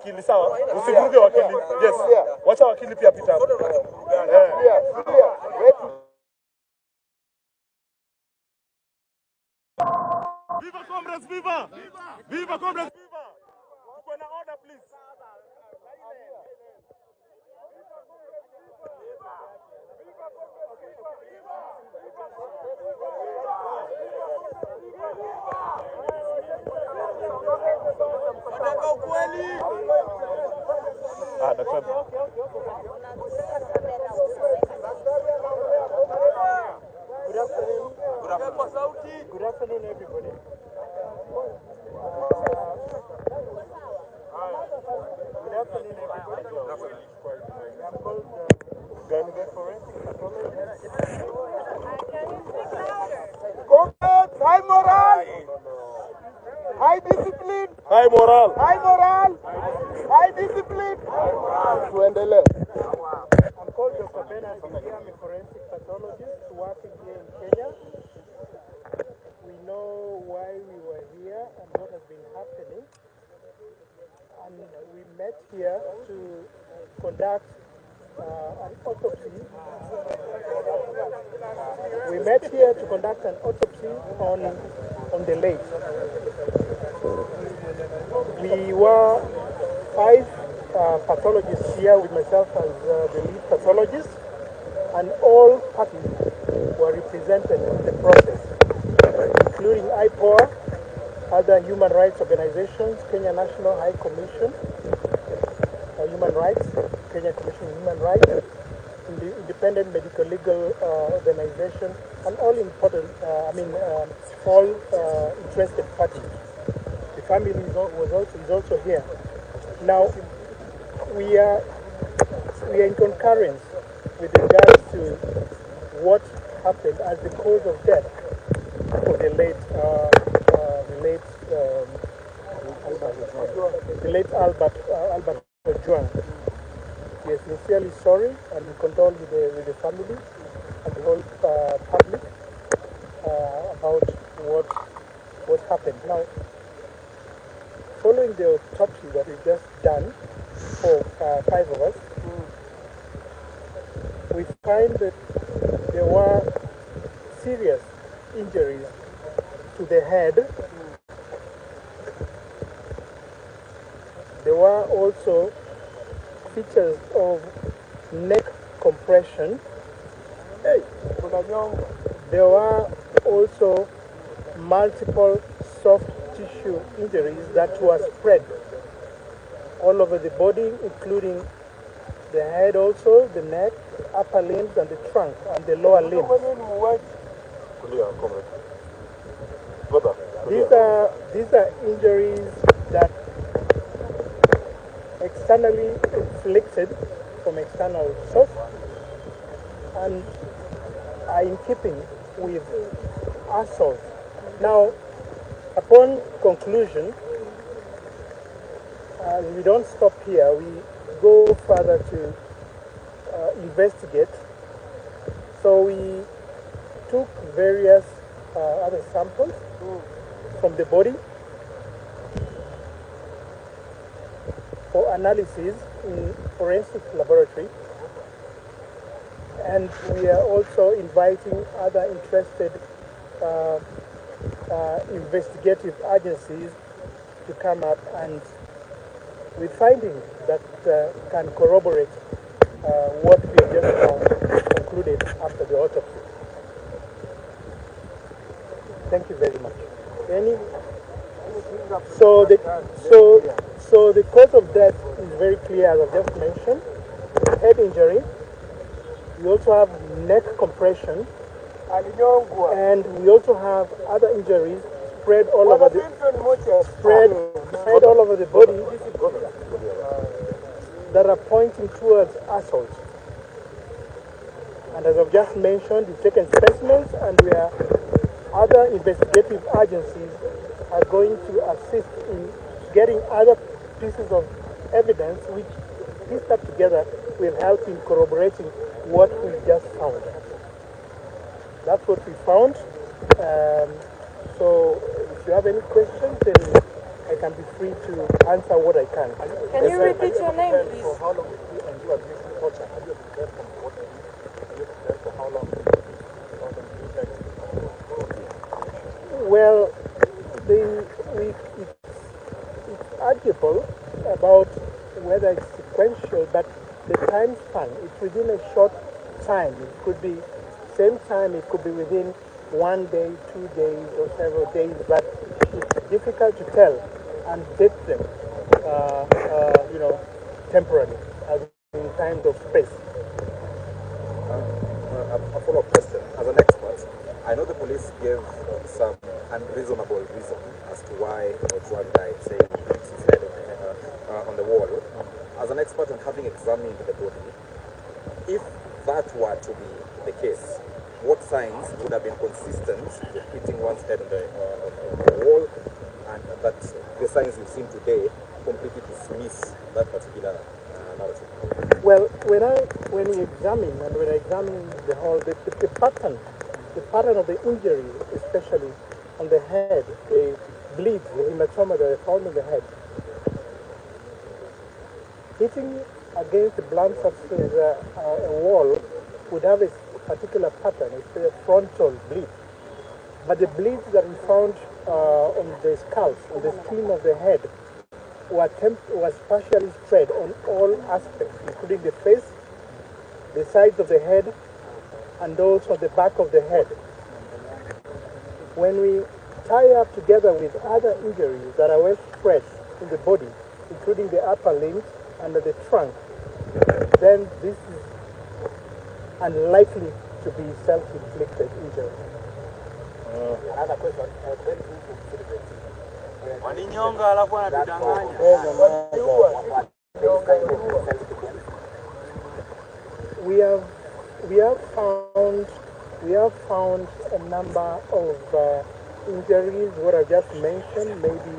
wakili, sawa? Usivuruge wakili. Yes. Wacha wakili pia pita hapo. Viva comrades, viva! Viva comrades, viva! Tuko na order, please. Daktari. Good afternoon, everybody. Good afternoon, everybody. I'm called Langat forensic pathologist. High moral, high discipline, High moral. high moral, high discipline. Tuendelee. I'm called Dr. Bernard. I'm a forensic pathologist working here in Kenya. We know why we were here and what has been happening. And we met here to conduct an autopsy. We met here to conduct an autopsy on the late. We were 5 pathologists here with myself as the lead pathologist, and all parties were represented in the process, including IPOA, other human rights organizations, Kenya National High Commission for Human Rights, Kenya Commission on Human Rights, the Independent Medical Legal Organization, and all important, all interested parties. The family is also here. Now, we are in concurrence with regards to what happened as the cause of death for the late Albert Ojwang. We are sincerely sorry, and we condole with the family and the whole public about what happened. Now, following the autopsy that we've just done for 5 of us, we find that there were serious injuries to the head. There were also features of neck compression. There were also multiple soft tissue injuries that were spread all over the body, including the head also, the neck, upper limbs, and the trunk, and the lower limbs. These are injuries that externally inflicted from external source and are in keeping with assault. Now, upon conclusion, we don't stop here. We go further to investigate. So we took various other samples from the body for analysis in forensic laboratory, and we are also inviting other interested investigative agencies to come up and with findings that can corroborate what we have just found concluded after the autopsy. Thank you very much. So the cause of death is very clear, as I've just mentioned. Head injury. We also have neck compression, and we also have other injuries spread all over the body that are pointing towards assault. And as I've just mentioned, we've taken specimens, and other investigative agencies are going to assist in getting other pieces of evidence which, pieced up together, will help in corroborating what we just found. That's what we found. So if you have any questions, then I can be free to answer what I can. Can you repeat your name, please? For how long and you abuse torture? Have you been there from what age? Have you been there for how long? Well, it's arguable about whether it's sequential, but the time span, it's within a short time. It could be same time, it could be within 1 day, 2 days, or several days, but it's difficult to tell and date them, temporarily, as in times of space. A follow-up question. As an expert, I know the police gave some unreasonable reason as to why Ojwang died, saying his head on the wall. As an expert and having examined the body, if that were to be the case, what signs would have been consistent with hitting one's head on the wall, and that the signs you've seen today completely dismiss that particular narrative? Well, when we examine the whole, the pattern of the injury, especially on the head, the bleeds, the hematoma that are found in the head, hitting against the blunt surface a wall would have a particular pattern. It's a frontal bleed. But the bleeds that we found on the scalp, on the skin of the head, was partially spread on all aspects, including the face, the sides of the head, and also the back of the head. When we tie up together with other injuries that are well spread in the body, including the upper limbs and the trunk, then this is unlikely to be self-inflicted injury. Another question. Waninyonga alafu anatudanganya. We have found a number of injuries, what I just mentioned. Maybe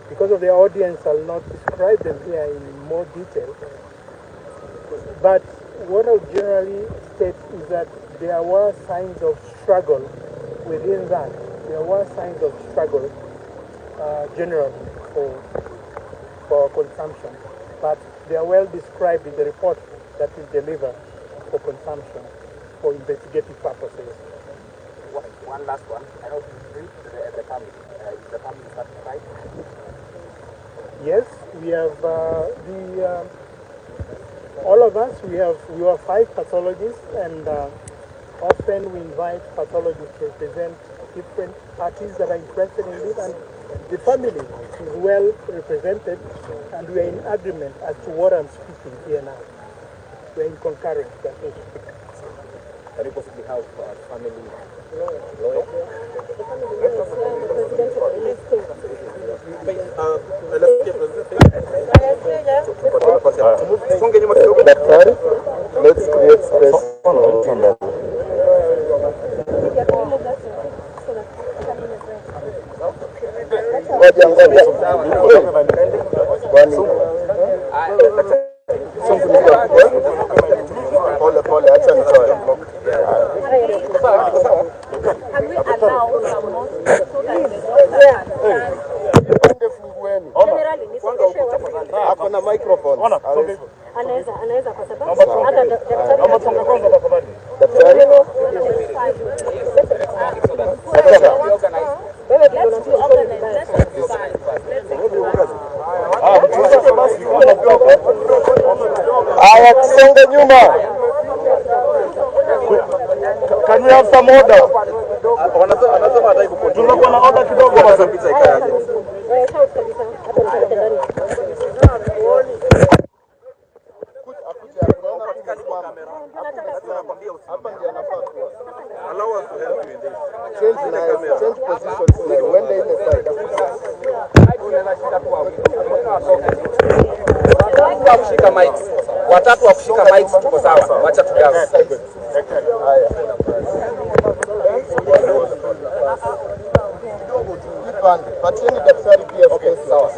because of the audience, I'll not describe them here in more detail. But what I'll generally state is that there were signs of struggle within that. There were signs of struggle generally for consumption, but they are well described in the report that is delivered for consumption for investigative purposes. One last one. I know you the family. Is the family satisfied? Yes, we have all of us. We are 5 pathologists, and often we invite pathologists to represent different parties that are interested in this, and the family is well represented, and we are in agreement as to what I'm speaking here now. We are in concurrence. That is. Can you possibly have family lawyer? Daktari, let's create space. Pole, acha nitoe. Can we allow someone so that Ako na microphone. anaweza kwa sababu hata Daktari. Aya, tusonge nyuma. Can we have some order? Wanasema hataki kukontrol. Tunakuwa na order kidogo basi. Pizza ikaje? Change positions. Uende ile side. Kushika mics. Watatu wa kushika mics tuko sawa. Wacha tugawe. Haya. Patieni daktari pia space. Sawa.